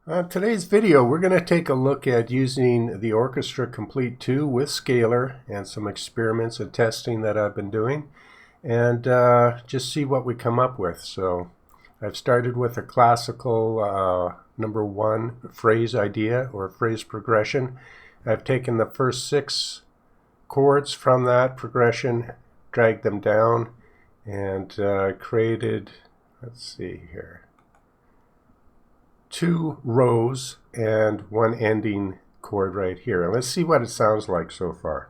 Today's video, we're going to take a look at using the Orchestra Complete 2 with Scalar and some experiments and testing that I've been doing, and just see what we come up with. So I've started with a classical number 1 phrase idea or phrase progression. I've taken the first 6 chords from that progression, dragged them down, and created, let's see here, 2 rows and 1 ending chord right here. And let's see what it sounds like so far.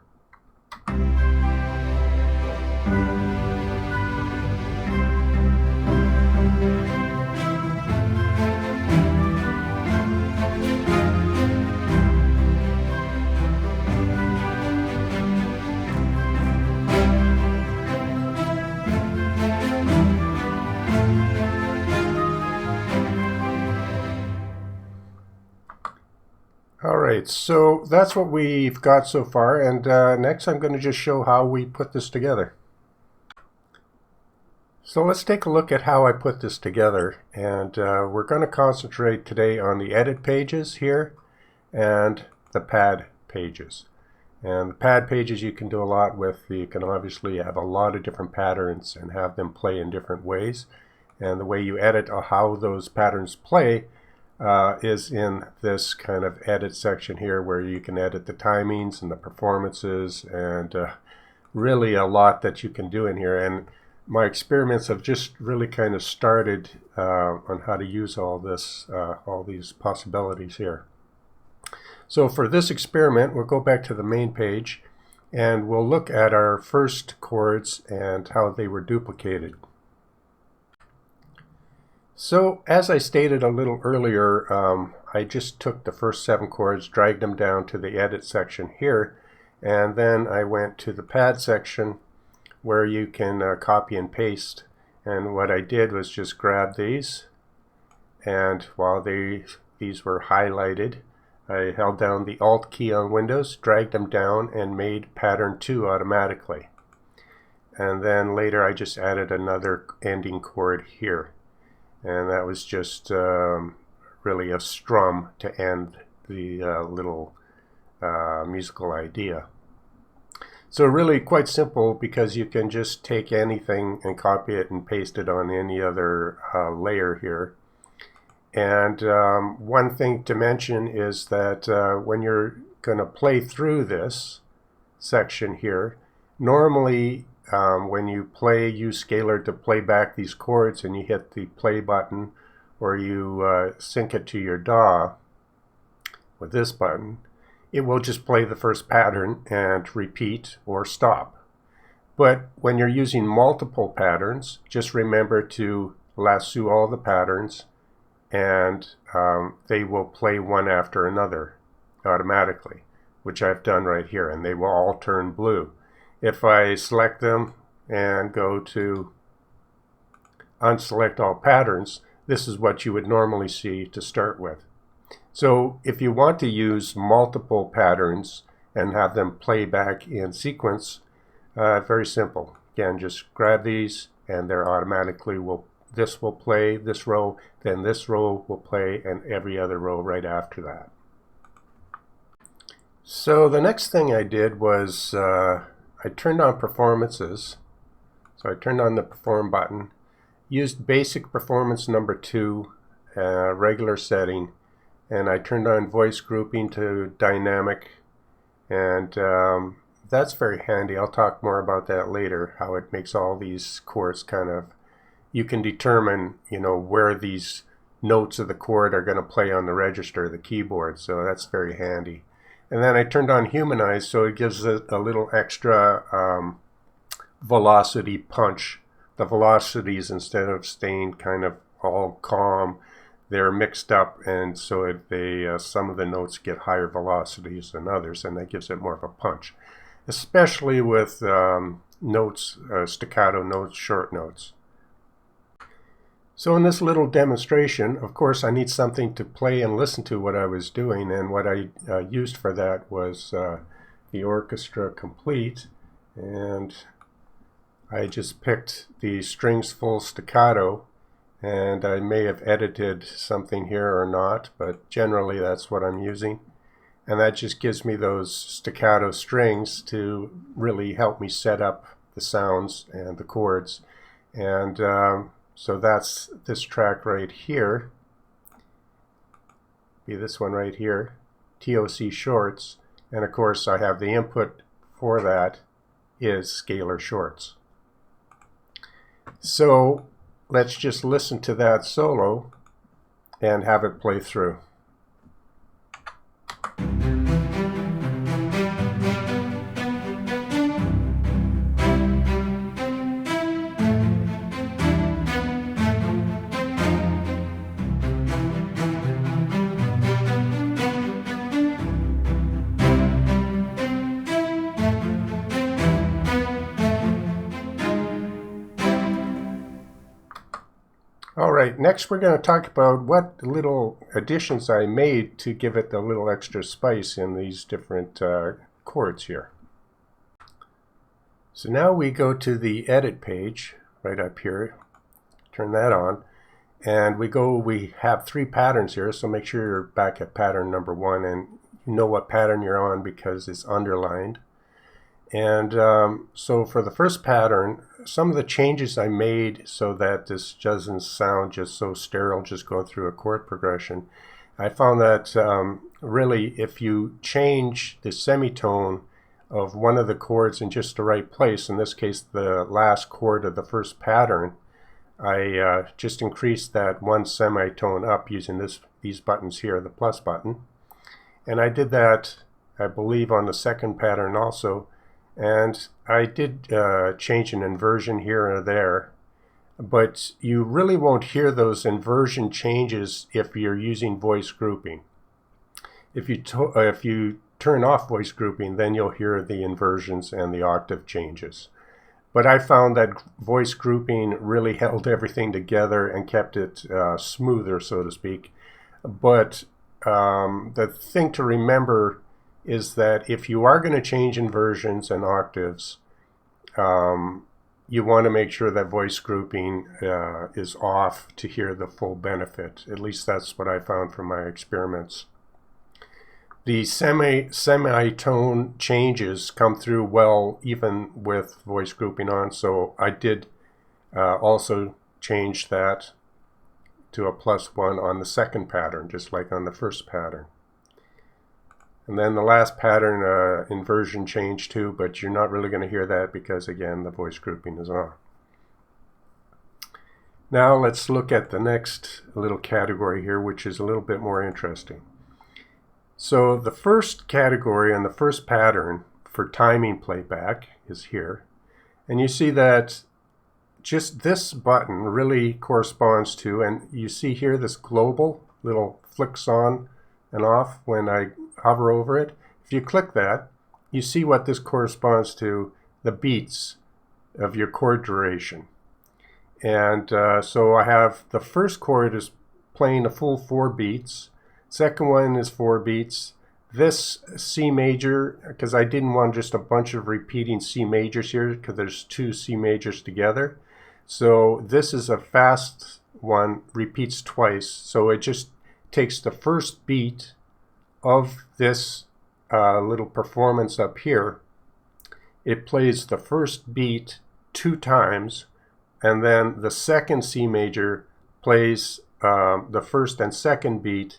Alright, so that's what we've got so far, and next I'm going to just show how we put this together. So let's take a look at how I put this together, and we're going to concentrate today on the edit pages here and the pad pages. And the pad pages you can do a lot with. You can obviously have a lot of different patterns and have them play in different ways, and the way you edit or how those patterns play is in this kind of edit section here, where you can edit the timings and the performances, and really a lot that you can do in here. And my experiments have just really kind of started on how to use all this, all these possibilities here. So for this experiment, we'll go back to the main page and we'll look at our first chords and how they were duplicated. So as I stated a little earlier, I just took the first 7 chords, dragged them down to the edit section here, and then I went to the pad section where you can copy and paste. And what I did was just grab these, and while these were highlighted, I held down the Alt key on Windows, dragged them down, and made pattern 2 automatically. And then later I just added another ending chord here. And that was just really a strum to end the little musical idea. So really quite simple, because you can just take anything and copy it and paste it on any other layer here. And one thing to mention is that when you're going to play through this section here, normally when you use Scalar to play back these chords and you hit the play button, or you sync it to your DAW with this button, it will just play the first pattern and repeat or stop. But when you're using multiple patterns, just remember to lasso all the patterns, and they will play one after another automatically, which I've done right here, and they will all turn blue. If I select them and go to unselect all patterns, this is what you would normally see to start with. So if you want to use multiple patterns and have them play back in sequence, very simple. Again, just grab these and they're automatically this will play this row, then this row will play, and every other row right after that. So the next thing I did was I turned on performances. So I turned on the perform button, used basic performance number 2, regular setting, and I turned on voice grouping to dynamic, and that's very handy. I'll talk more about that later, how it makes all these chords kind of, you can determine, you know, where these notes of the chord are going to play on the register, the keyboard, so that's very handy. And then I turned on humanize, so it gives it a little extra velocity punch. The velocities, instead of staying kind of all calm, they're mixed up, and so some of the notes get higher velocities than others, and that gives it more of a punch, especially with notes, staccato notes, short notes. So in this little demonstration, of course, I need something to play and listen to what I was doing, and what I used for that was the Orchestra Complete, and I just picked the strings full staccato and I may have edited something here or not, but generally that's what I'm using. And that just gives me those staccato strings to really help me set up the sounds and the chords. And so that's this track right here, be this one right here, TOC shorts, and of course I have the input for that is scalar shorts. So let's just listen to that solo and have it play through. Alright, next we're going to talk about what little additions I made to give it a little extra spice in these different chords here. So now we go to the edit page right up here, turn that on, and we have 3 patterns here, so make sure you're back at pattern number 1 and you know what pattern you're on because it's underlined. And so for the first pattern, some of the changes I made so that this doesn't sound just so sterile just going through a chord progression, I found that really if you change the semitone of one of the chords in just the right place, in this case the last chord of the first pattern, I just increased that one semitone up using these buttons here, the plus button. And I did that, I believe, on the second pattern also. And I did change an inversion here or there, but you really won't hear those inversion changes if you're using voice grouping. If you turn off voice grouping, then you'll hear the inversions and the octave changes. But I found that voice grouping really held everything together and kept it smoother, so to speak. But the thing to remember is that if you are going to change inversions and octaves, you want to make sure that voice grouping is off to hear the full benefit. At least that's what I found from my experiments. The semitone changes come through well even with voice grouping on, so I did also change that to a +1 on the second pattern, just like on the first pattern. And then the last pattern, inversion change too, but you're not really going to hear that because, again, the voice grouping is on. Now let's look at the next little category here, which is a little bit more interesting. So the first category and the first pattern for timing playback is here. And you see that just this button really corresponds to, and you see here this global little flicks on and off when I hover over it. If you click that, you see what this corresponds to, the beats of your chord duration. And so I have the first chord is playing a full 4 beats. Second one is 4 beats. This C major, because I didn't want just a bunch of repeating C majors here, because there's 2 C majors together. So this is a fast one, repeats twice. So it just takes the first beat of this little performance up here. It plays the first beat 2 times, and then the second C major plays the first and second beat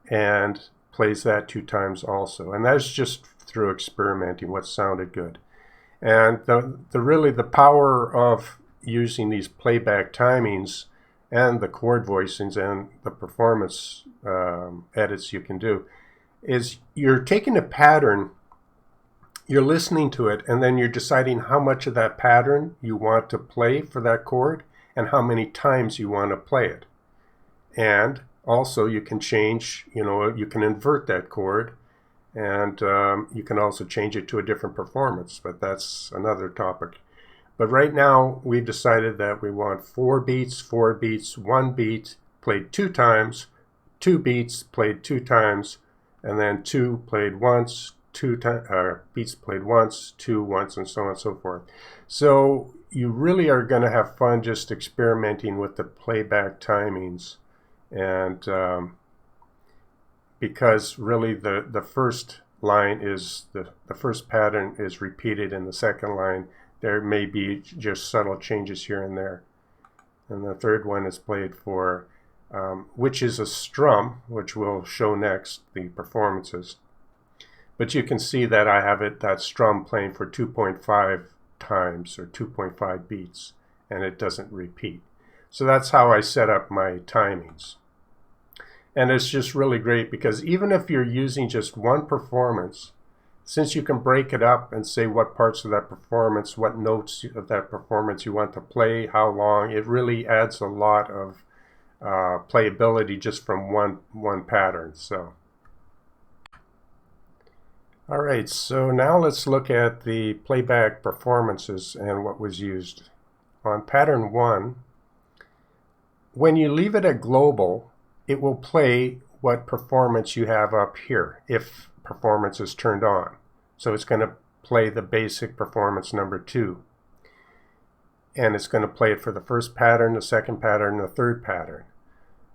and plays that 2 times also. And that's just through experimenting what sounded good. And really the power of using these playback timings and the chord voicings and the performance edits you can do is you're taking a pattern, you're listening to it, and then you're deciding how much of that pattern you want to play for that chord and how many times you want to play it. And also you can change, you can invert that chord, and you can also change it to a different performance, but that's another topic. But right now we've decided that we want 4 beats, 4 beats, 1 beat played 2 times, 2 beats played 2 times, and then 2 played once, 2 beats played once, 2 once, and so on and so forth. So you really are going to have fun just experimenting with the playback timings, and because really the first line is the first pattern is repeated in the second line. There may be just subtle changes here and there. And the third one is played for, which is a strum, which we'll show next, the performances. But you can see that I have that strum playing for 2.5 times, or 2.5 beats, and it doesn't repeat. So that's how I set up my timings. And it's just really great because even if you're using just one performance, since you can break it up and say what parts of that performance, what notes of that performance you want to play, how long, it really adds a lot of playability just from one pattern. So, all right, so now let's look at the playback performances and what was used. On pattern 1, when you leave it at global, it will play what performance you have up here if performance is turned on. So it's going to play the basic performance number 2. And it's going to play it for the first pattern, the second pattern, the third pattern.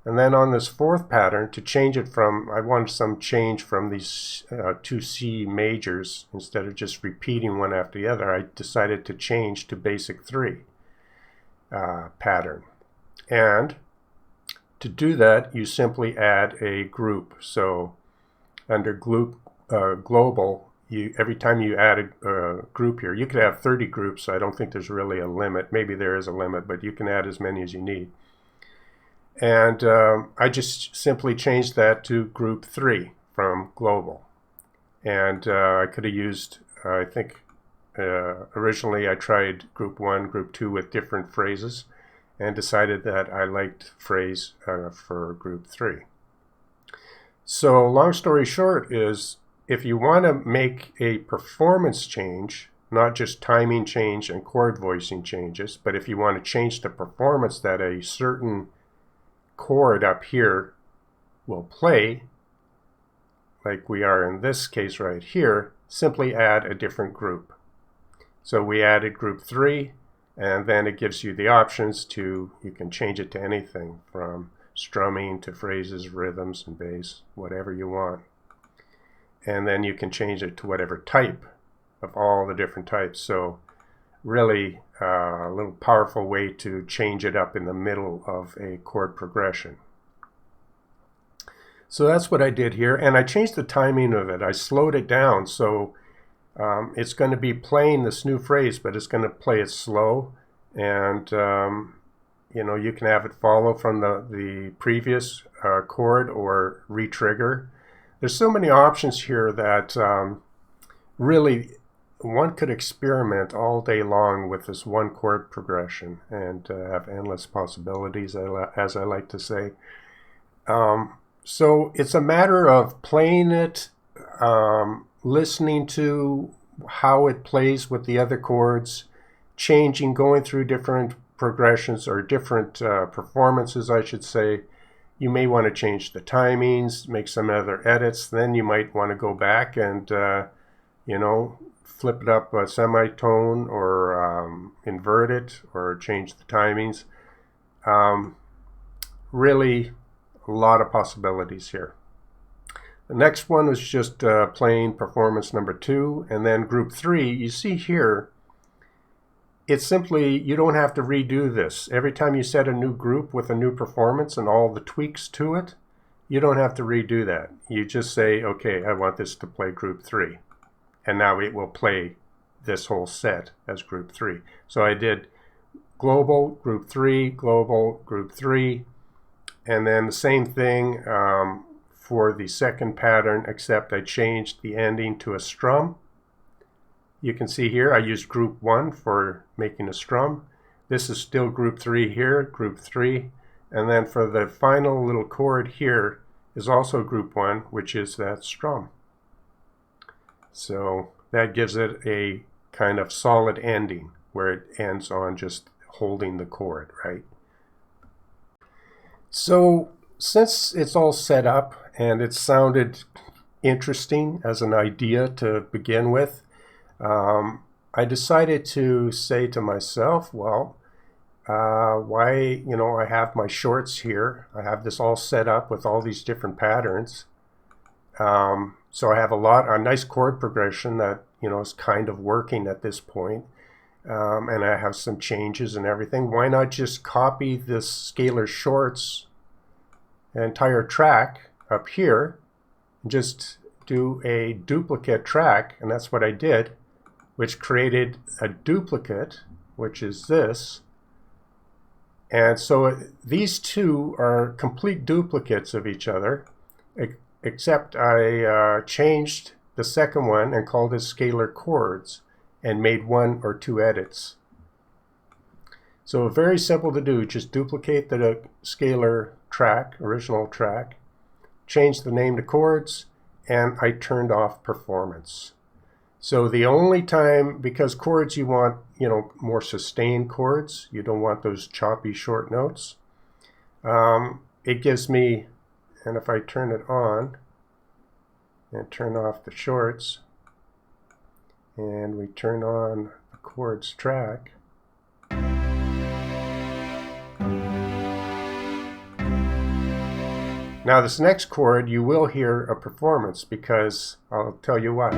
And then on this fourth pattern, to change it from, I wanted some change from these 2 C majors. Instead of just repeating one after the other, I decided to change to basic 3 pattern. And to do that, you simply add a group. So under global, every time you add a group here, you could have 30 groups. So I don't think there's really a limit. Maybe there is a limit, but you can add as many as you need. And I just simply changed that to group 3 from global. And I could have used, I think originally I tried group 1, group 2 with different phrases, and decided that I liked phrase for group 3. So long story short is, if you want to make a performance change, not just timing change and chord voicing changes, but if you want to change the performance that a certain chord up here will play, like we are in this case right here, simply add a different group. So we added group 3, and then it gives you the options to, you can change it to anything from strumming to phrases, rhythms, and bass, whatever you want. And then you can change it to whatever type of all the different types. So really a little powerful way to change it up in the middle of a chord progression. So that's what I did here, and I changed the timing of it. I slowed it down, so it's going to be playing this new phrase, but it's going to play it slow, and you know, you can have it follow from the previous chord or re-trigger. There's so many options here that really one could experiment all day long with this one chord progression and have endless possibilities, as I like to say. So it's a matter of playing it, listening to how it plays with the other chords, changing, going through different progressions or different performances, I should say. You may want to change the timings, make some other edits. Then you might want to go back and, you know, flip it up a semitone or invert it or change the timings. Really a lot of possibilities here. The next one was just playing performance number 2, and then group 3. You see here, it's simply, you don't have to redo this. Every time you set a new group with a new performance and all the tweaks to it, you don't have to redo that. You just say, okay, I want this to play group 3. And now it will play this whole set as group 3. So I did global, group 3, global, group 3, and then the same thing for the second pattern, except I changed the ending to a strum. You can see here I used group 1 for making a strum. This is still group 3 here, group 3. And then for the final little chord here is also group 1, which is that strum. So that gives it a kind of solid ending where it ends on just holding the chord, right? So since it's all set up and it sounded interesting as an idea to begin with, I decided to say to myself, well, why, I have my shorts here. I have this all set up with all these different patterns. So I have a nice chord progression that, is kind of working at this point. And I have some changes and everything. Why not just copy this scalar shorts entire track up here and just do a duplicate track? And that's what I did, which created a duplicate, which is this. And so these two are complete duplicates of each other, except I changed the second one and called it scalar chords and made 1 or 2 edits. So very simple to do. Just duplicate the scalar track, original track, change the name to chords, and I turned off performance. So the only time, because chords you want, more sustained chords, you don't want those choppy short notes. It gives me, and if I turn it on and turn off the shorts, and we turn on the chords track, now this next chord you will hear a performance, because I'll tell you why.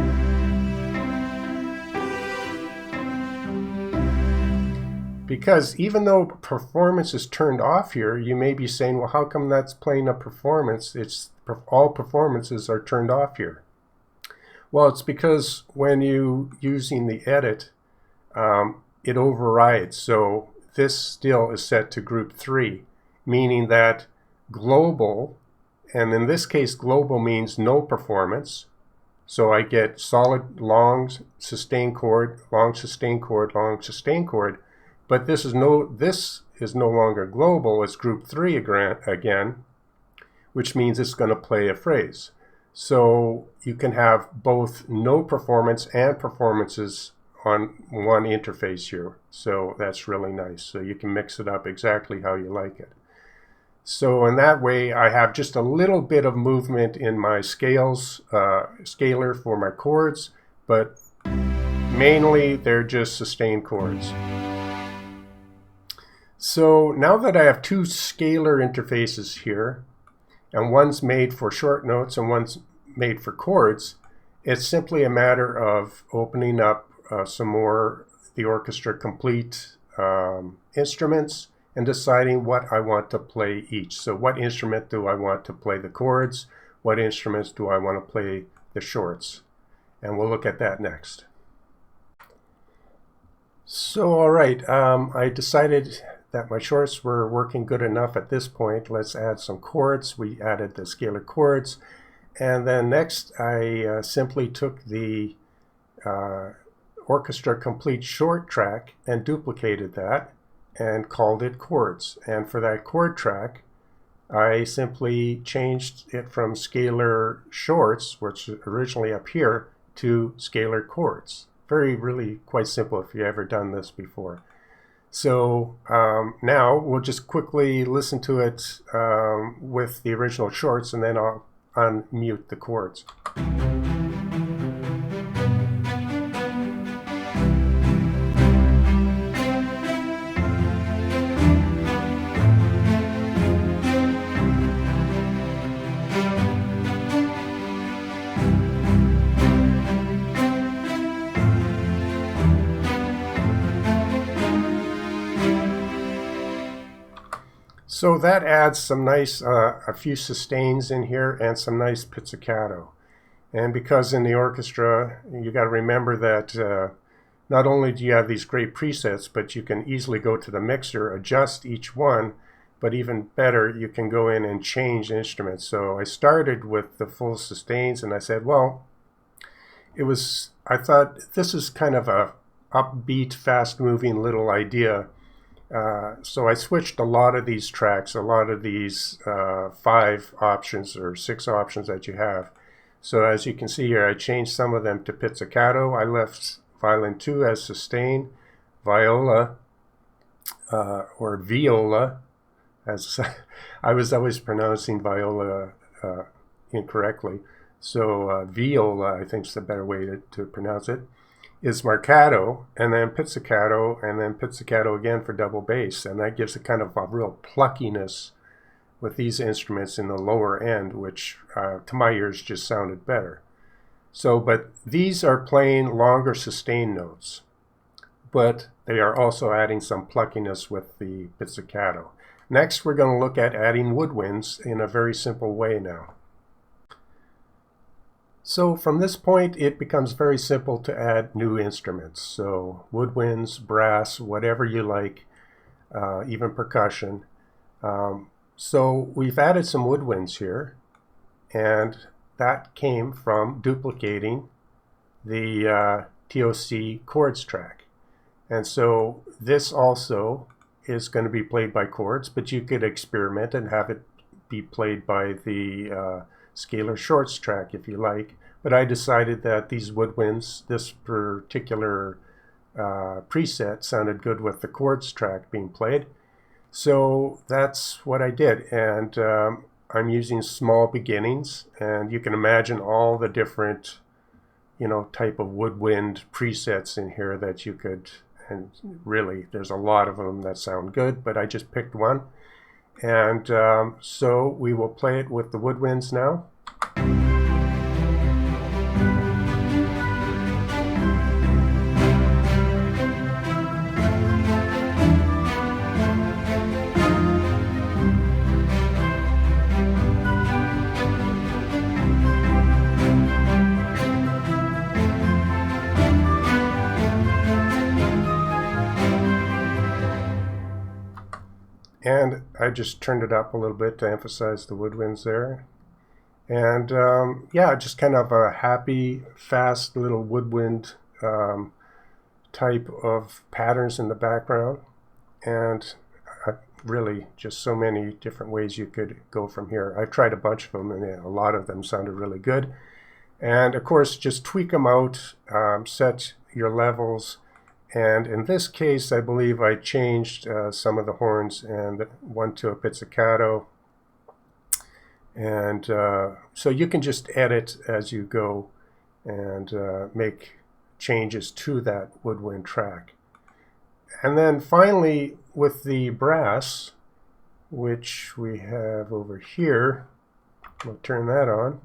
Because even though performance is turned off here, you may be saying, well, how come that's playing a performance? All performances are turned off here. Well, it's because when you using the edit, it overrides. So this still is set to group 3, meaning that global, and in this case global means no performance. So I get solid long sustained chord, long sustained chord, long sustained chord. But this is no longer global. It's group 3 again, which means it's going to play a phrase. So you can have both no performance and performances on one interface here. So that's really nice. So you can mix it up exactly how you like it. So in that way, I have just a little bit of movement in my scalar for my chords, but mainly they're just sustained chords. So now that I have 2 scalar interfaces here, and one's made for short notes and one's made for chords, it's simply a matter of opening up some more the Orchestra Complete instruments and deciding what I want to play each. So what instrument do I want to play the chords? What instruments do I want to play the shorts? And we'll look at that next. So all right, I decided that my shorts were working good enough at this point. Let's add some chords. We added the scalar chords. And then next, I simply took the Orchestra Complete short track and duplicated that and called it chords. And for that chord track, I simply changed it from scalar shorts, which is originally up here, to scalar chords. Really quite simple if you've ever done this before. So now we'll just quickly listen to it with the original shorts, and then I'll unmute the chords. So that adds some nice, a few sustains in here and some nice pizzicato. And because in the orchestra, you got to remember that not only do you have these great presets, but you can easily go to the mixer, adjust each one, but even better, you can go in and change instruments. So I started with the full sustains, and I said, well, I thought this is kind of a upbeat, fast-moving little idea. So I switched a lot of these tracks, a lot of these 5 options or 6 options that you have. So as you can see here, I changed some of them to pizzicato. I left violin 2 as sustain, viola, or viola, as I was always pronouncing viola incorrectly. So viola, I think, is the better way to pronounce it. is marcato, and then pizzicato, and then pizzicato again for double bass. And that gives a kind of a real pluckiness with these instruments in the lower end, which to my ears just sounded better. So, but these are playing longer sustained notes, but they are also adding some pluckiness with the pizzicato. Next, we're going to look at adding woodwinds in a very simple way now. So from this point, it becomes very simple to add new instruments. So woodwinds, brass, whatever you like, even percussion. So we've added some woodwinds here, and that came from duplicating the TOC chords track. And so this also is going to be played by chords, but you could experiment and have it be played by the scalar shorts track if you like. But I decided that these woodwinds, this particular preset, sounded good with the chords track being played. So that's what I did, and I'm using small beginnings, and you can imagine all the different, type of woodwind presets in here that you could, and really there's a lot of them that sound good, but I just picked one. And so we will play it with the woodwinds now. And I just turned it up a little bit to emphasize the woodwinds there. And yeah, just kind of a happy, fast little woodwind type of patterns in the background. And really just so many different ways you could go from here. I've tried a bunch of them, and a lot of them sounded really good. And of course, just tweak them out, set your levels. And in this case, I believe I changed some of the horns and one to a pizzicato. And so you can just edit as you go and make changes to that woodwind track. And then finally, with the brass, which we have over here, we'll turn that on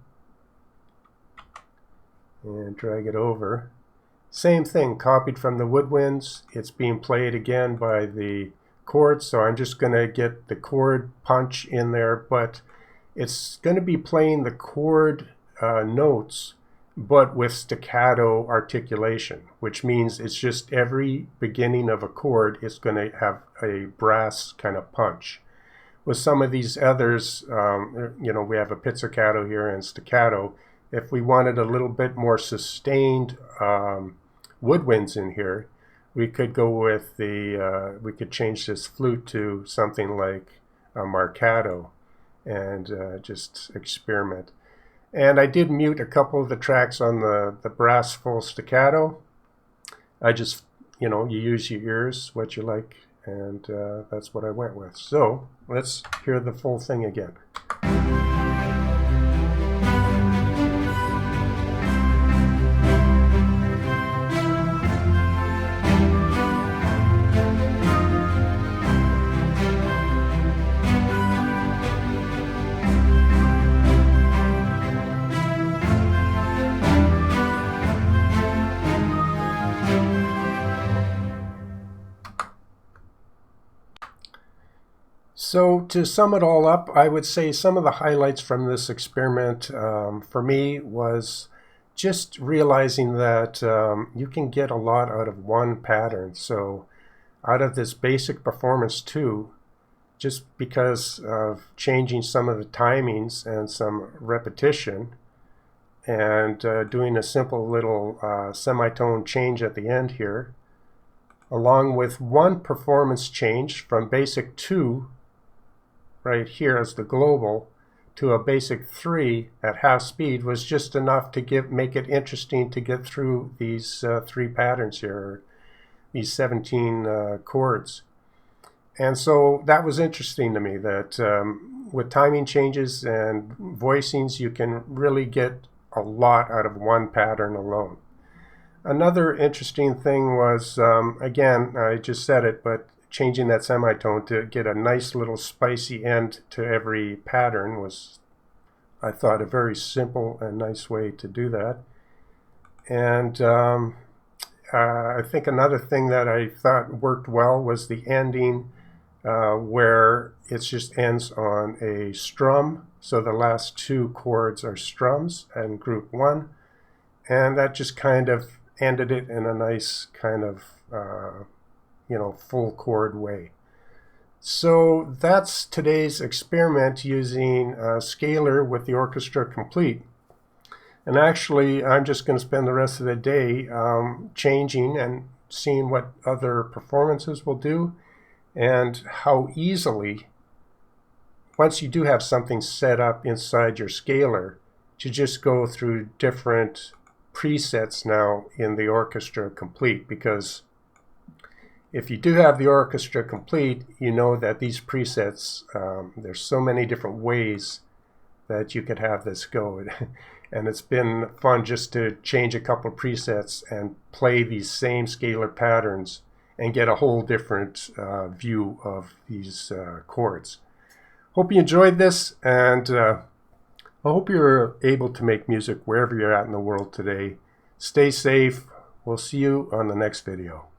and drag it over. Same thing, copied from the woodwinds. It's being played again by the chords, so I'm just going to get the chord punch in there, but it's going to be playing the chord notes, but with staccato articulation, which means it's just every beginning of a chord is going to have a brass kind of punch. With some of these others, we have a pizzicato here and staccato. If we wanted a little bit more sustained woodwinds in here, we could go with the, we could change this flute to something like a marcato and just experiment. And I did mute a couple of the tracks on the brass full staccato. I just, you use your ears, what you like, and that's what I went with. So let's hear the full thing again. So to sum it all up, I would say some of the highlights from this experiment for me was just realizing that you can get a lot out of one pattern. So out of this basic performance 2, just because of changing some of the timings and some repetition and doing a simple little semitone change at the end here, along with one performance change from basic 2 right here as the global to a basic 3 at half speed, was just enough to make it interesting to get through these 3 patterns here, these 17 chords. And so that was interesting to me, that with timing changes and voicings, you can really get a lot out of one pattern alone. Another interesting thing was, again, I just said it, but changing that semitone to get a nice little spicy end to every pattern was, I thought, a very simple and nice way to do that. And I think another thing that I thought worked well was the ending where it just ends on a strum. So the last two chords are strums and group one. And that just kind of ended it in a nice kind of, full chord way. So that's today's experiment using Scalar with the Orchestra Complete. And actually, I'm just going to spend the rest of the day changing and seeing what other performances will do and how easily, once you do have something set up inside your Scalar, to just go through different presets now in the Orchestra Complete, because if you do have the Orchestra Complete, you know that these presets, there's so many different ways that you could have this go. And it's been fun just to change a couple of presets and play these same scalar patterns and get a whole different view of these chords. Hope you enjoyed this, and I hope you're able to make music wherever you're at in the world today. Stay safe. We'll see you on the next video.